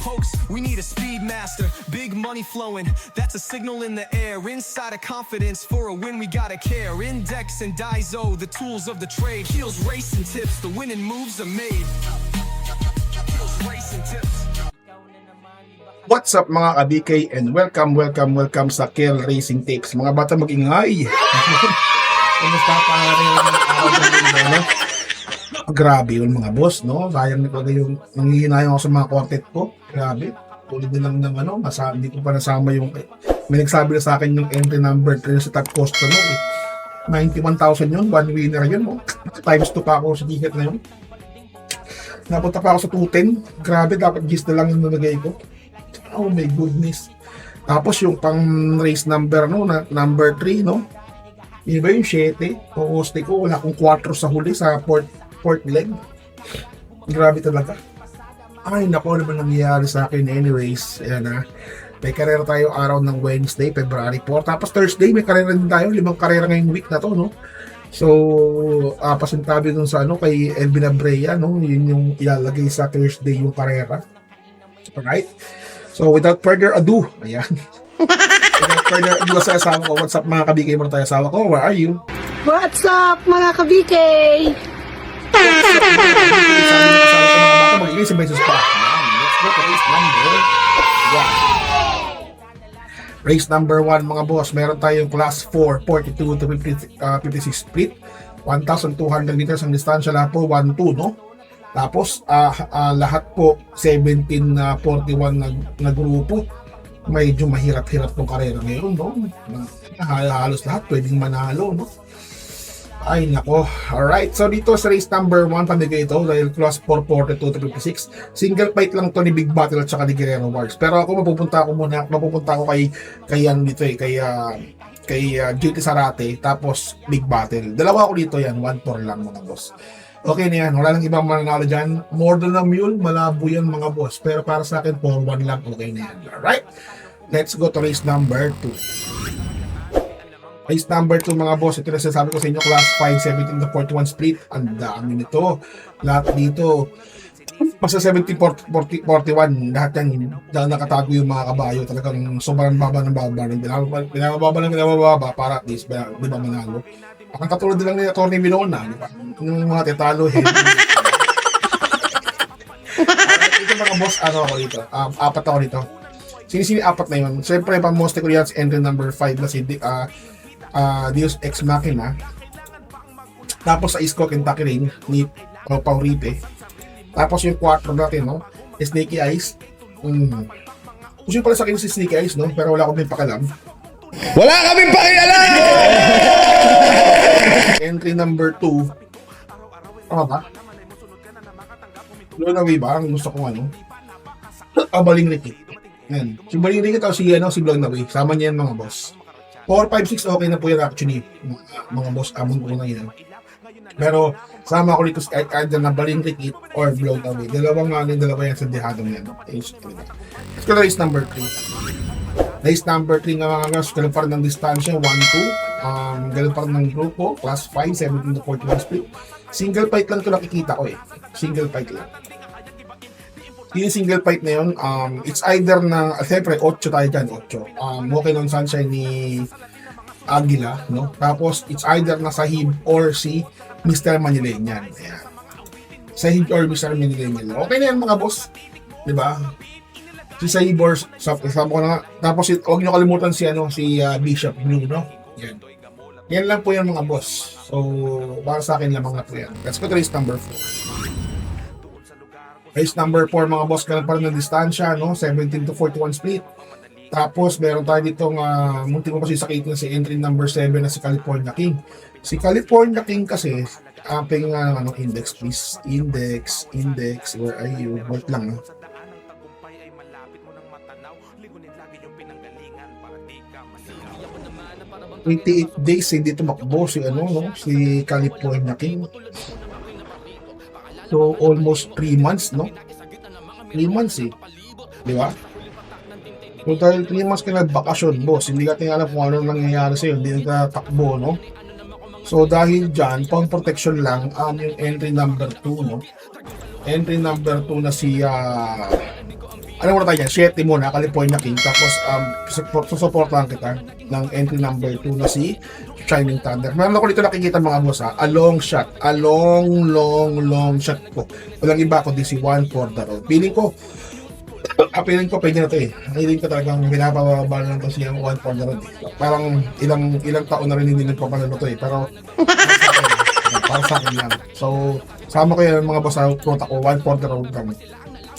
pokes, we need a speed master. Big money flowing, that's a signal in the air. Inside of confidence, for a win we gotta care. Index and Daiso, the tools of the trade. Heels, racing tips, the winning moves are made. Heels, racing tips. What's up mga ka-BK and welcome sa Kel Racing Tips. Mga bata mag-ingay. Kumusta pa rin ang araw ng ano? Grabe yun mga boss, no? Sayang na talaga yung nangihinayang ako sa mga quartet ko. Grabe. Tulad din lang ng ano, hindi ko pa nasama yung may nagsabi na sa akin yung entry number 3 sa top customer. 91,000 yun, one winner yun. No? Times 2 pa ako sa ticket na yun. Napunta pa ako sa 210. Grabe, dapat gis na lang yung nalagay ko. Oh my goodness. Tapos yung pang race number no, number 3 no. Iba yung 7. O hoste ko wala akong 4 sa huli sa fourth leg. Grabe talaga. Ay nako, ano ba nangyayari sa akin anyways. Ayan na. May karera tayo araw ng Wednesday, February 4. Tapos Thursday may karera din tayo. 5 karera ngayong week na to no. So, pasintabi dun sa ano kay Elvin Abrea no, yun yung ilalagay sa Thursday yung karera. Alright? So, without further ado, ayan. Without further ado sa asawa ko, what's up mga kabikay mo tayo asawa ko, where are you? What's up mga ka-BK? Sabi ng asawa ko mga bata, mag-ingay sa beses pa. Ayan, let's go to race number 1. Race number 1 mga boss, meron tayong class 4, 42 to 56 split. 1,200 meters ang distansya lahat po, 1-2 no? Tapos lahat po 1741 na grupo. Medyo mahirap-hirap tong karera ngayon, no? Halos lahat pwedeng manalo, no? Ay nako. Alright, so dito sa race number 1 pamigay ito dahil class 442 to 56. Single fight lang to ni Big Battle at saka ni Guerrero Wars. Pero ako mapupunta ako kay yan dito kay GT Sarate tapos Big Battle. Dalawa ako dito yan, 1-4 lang mga boss. Okay na yan, wala lang ibang mananalo dyan. More than a mule, malabo yan mga boss. Pero para sa akin, 4-1 lang, okay na yan. Alright, let's go to race number 2. Race number 2 mga boss, ito na sabi ko sa inyo, class 5, 17 to 41 split. Ang dami nito. Lahat dito, basta 17-41, lahat yan, dahil nakatago yung mga kabayo. Talagang sobrang baba ng baba. Pinababa para at least, di ba manalo. Ang katulad lang ni Tony Minona, di ba? Yung mga tetalo, ito mga boss, ano ako dito? 4 ako dito. Sini 4 na yun. Siyempre, pamoste ko yan sa entry number 5 na si Deus Ex Machina. Tapos sa Isko Kentucky Rain ni Pau Ripe. Tapos yung 4 natin, no? Snakey Eyes. Gusto pala sa akin si Snakey Eyes, no? Pero wala akong pakialam. Wala kaming pakialam! Entry number 2. Ano ba? Blonaway ba? Ang gusto kong ano? Baling Rikit. Yan. Si Baling Rikit o si Blonaway. Sama niya yan mga boss. 4, 5, 6 okay na po yan actually. Mga boss, amon ko na yan. Pero sama ko dito either na Baling Rikit or Blonaway. Dalawa yan sa dehado yan. Let's go to race number 3. Race number 3 nga mga guys, ganun pa rin ng distansya, 1-2. Ganun pa rin ng grupo, class 5, 17 to 41 split. Single fight lang ito nakikita ko eh. Single fight lang. Yung single fight na yun, it's either na, siyempre, 8 tayo dyan, 8. Walking on Sunshine ni Aguila, no? Tapos, it's either na Sahib or si Mr. Manileñan. Ayan. Sahib or Mr. Manileñan. Okay na yan mga boss. Diba? Si Saibor, kasama ko na nga. Tapos, huwag nyo kalimutan si Bishop Blue, no? Yan. Yan lang po yan mga boss. So, para sa akin lamang na po yan. Let's go to race number 4. Race number 4 mga boss, ganun pa rin ng distansya, no? 17 to 41 split. Tapos, meron tayo ditong, munti mo kasi sakitin si entry number 7 na si California King. Si California King kasi, ating index please. Index, where are you? Wait lang, 28 days hindi tumakbo si si California King. So almost 3 months, no? 3 months di ba? So dahil 3 months ka nagbakasyon, boss, hindi ka alam kung ano nangyayari sa'yo, hindi ka takbo, no? So dahil dyan, pang protection lang, yung entry number 2, no? Entry number 2 na si Ano muna tayo dyan? 7 muna, California King. Tapos, susuportahan kita ng entry number 2 na si Shining Thunder. Meron ako dito nakikita mga boss ha, a long shot. A long shot po. Walang iba kundi si One for the Road. Feeling ko pwede na to eh. Feeling ko talagang pinapababa lang to siya One for the Road. Parang ilang taon na rin hindi nagpapalalo to eh. Pero, para sa akin lang. So, sama ko yan mga boss ha, quote ako, One for the Road kami.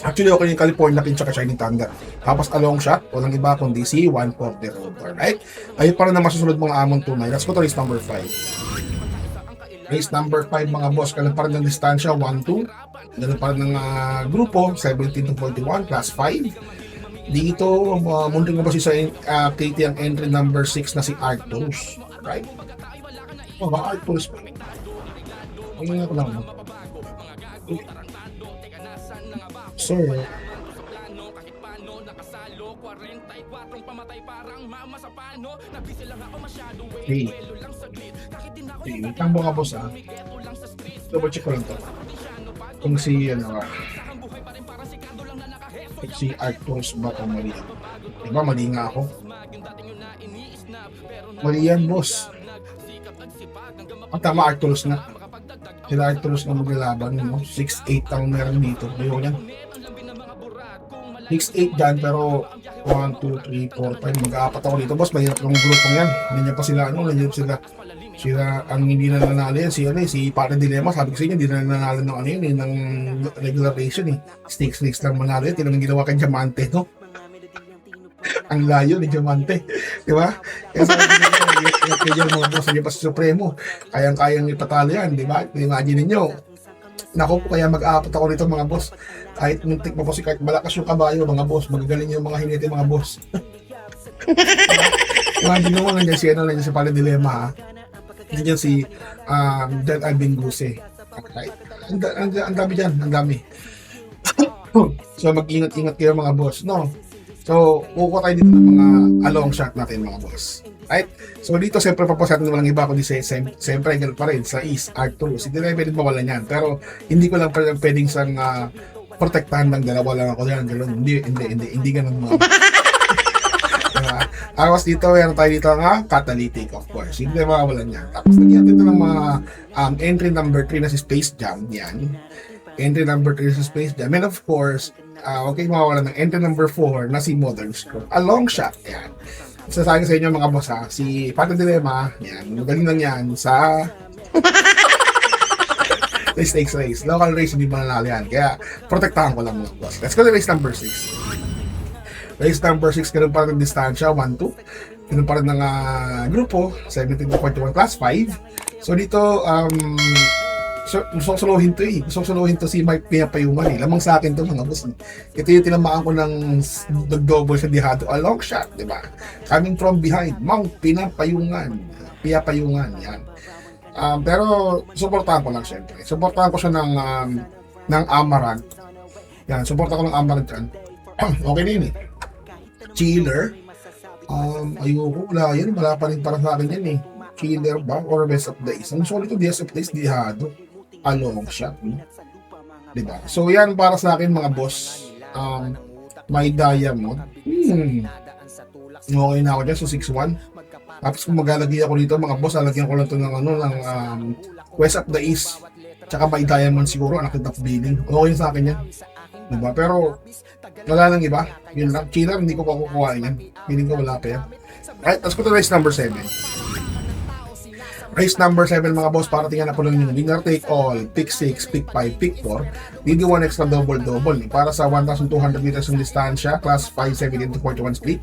Actually, okay yung California King tsaka Shining Thunder. Tapos a long shot, walang iba kundi si One for the Road. Alright? Ayun pa rin na masusunod mga amon tunay. Let's go to race number 5. Race number 5 mga boss, ganun pa rin ng distansya, 1-2. Ganun pa rin ng grupo, 17 to 41, class 5. Dito, munting na ba si sa Katie ang entry number 6 na si Arcturus. Right? Oh, ba Arcturus pa? Ayun nga ko lang. Sir. Hey. Hey, wait lang mga boss ha. Double check ko lang to. Kung si si Arcturus ba ito mali? Diba mali nga ako? Mali yan boss. Ang tama Arcturus na. Sila Arcturus na maglalaban, no? 6-8 ang meron dito. Ayun yan. 6-8 dyan, pero 1, 2, 3, 4, 5. Mag-aapat ako dito, boss. Mahirap yung grupong yan. Nandiyan pa sila, nandiyan sila ang hindi na nanalo yan. Si Pare Dilemma, sabi ko sa inyo, hindi na nanalo ng ng regular ration eh. Stakes lang manalo yan. Tinanong ginawa kay Diamante, no? Ang layo ni Diamante. Di ba? Kaya sabi ko kaya mga boss, hindi pa sa Supremo. Kayang-kayang ipatalo yan, di ba? Imagine ninyo. Naku po, kaya mag-aapat ako dito mga boss. Kahit muntik mo po kahit malakas yung kabayo mga boss, magagaling yung mga hinete mga boss. Imagine mo, nandiyan si Pale Dilemma ha. Nandiyan si Dan Alvin Guse. Ang dami dyan, ang dami. So mag-ingat-ingat kayo mga boss, no? So, kukuha tayo dito ng mga along shot natin mga boss. Right? So, dito siyempre papasat na walang iba kundi siyempre ganun pa rin sa East Arcturus. Hindi na pwedeng mawalan yan. Pero, hindi ko lang pwedeng sang protektahan ng dalawa lang ako yan. Hindi ganun mga Tapos dito, meron tayo dito nga catalytic of course. Hindi na mawalan yan. Tapos, nagyan dito ng mga entry number 3 na si Space Jam. Yan. Entry number 3 sa Space Jam. And of course, okay, mawawala ng entry number 4 na si Modern Scroll. A long shot, yan. Sasabi sa inyo mga boss ha, si Pate Dilemma, yan, magaling lang yan sa stakes race. Local race, hindi mananalo yan. Kaya, protektahan ko lang mga boss. Let's go to race number 6. Race number 6, ganun pa rin ng distansya, 1-2. Ganun pa rin ng grupo, 17 to 41, class 5. So dito, gusto suluhin to eh. Gusto suluhin to si Mike Pinapayuman eh. Lamang sa akin to mga boss. Ito yung tinamaan ko ng double sa dihado. A long shot, di ba? Coming from behind. Mount Pinapayuman. Yan. Pero, supportahan ko lang syempre. Supportahan ko siya ng Amaranth. Yan, supportahan ko ng Amaranth yan. Okay na yun eh. Chiller. Ayoko. Wala yan. Wala pa rin para sa akin yan eh. Chiller ba? Or Best of Days. Ang solid to Best of Days, dihado. Long shot, diba? So yan para sa akin mga boss. May diamond. Okay na ako dyan, so 6-1. Tapos kung maglalagay ako dito mga boss, lalagyan ko lang ito ng West of the East. Tsaka may diamond siguro, anak ng top billing. Okay sa akin yan, diba? Pero wala nang iba. Yun lang, Chiller, hindi ko pa kukuha yan. Feeling ko wala pa yan. Right, let's go to race number 7. Race number 7 mga boss, para tingnan na po lang yung winner take all, pick 6, pick 5, pick 4. Hindi 1 extra double. Para sa 1,200 meters ng distansya, class 5, 17 to 41 split.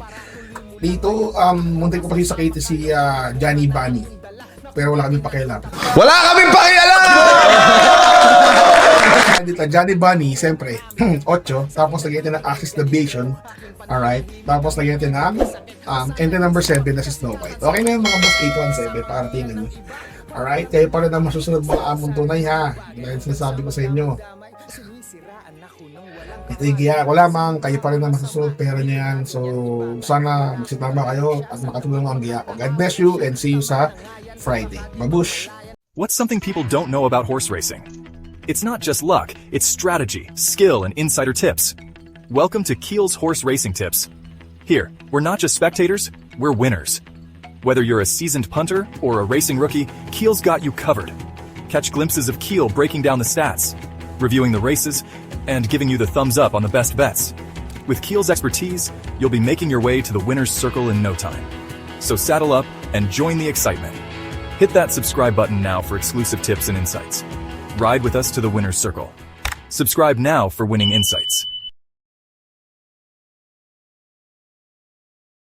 Dito, muntik ko pa sa KT si Johnny Bunny. Pero wala kaming pakialam. Wala kaming pakialam! Dito, Johnny Bunny, siyempre, 8. Tapos lagyan ng Axis Deviation. Alright. Tapos lagyan ng entry number 7 na si Snow White. Okay na yung mga boss 817 para tingnan nyo. Alright. Kayo pa rin ang masusunod mga amon tunay ha. Dahil sinasabi ko sa inyo. Ito yung giya ko lamang. Kayo pa rin ang masusunod. Pera nyo yan. So, sana magsitama kayo at makatulong ang giya ko. God bless you and see you sa Friday. Babush! What's something people don't know about horse racing? It's not just luck, it's strategy, skill, and insider tips. Welcome to Keel's Horse Racing Tips. Here, we're not just spectators, we're winners. Whether you're a seasoned punter or a racing rookie, Keel's got you covered. Catch glimpses of Keel breaking down the stats, reviewing the races, and giving you the thumbs up on the best bets. With Keel's expertise, you'll be making your way to the winner's circle in no time. So saddle up and join the excitement. Hit that subscribe button now for exclusive tips and insights. Ride with us to the winner's circle. Subscribe now for winning insights.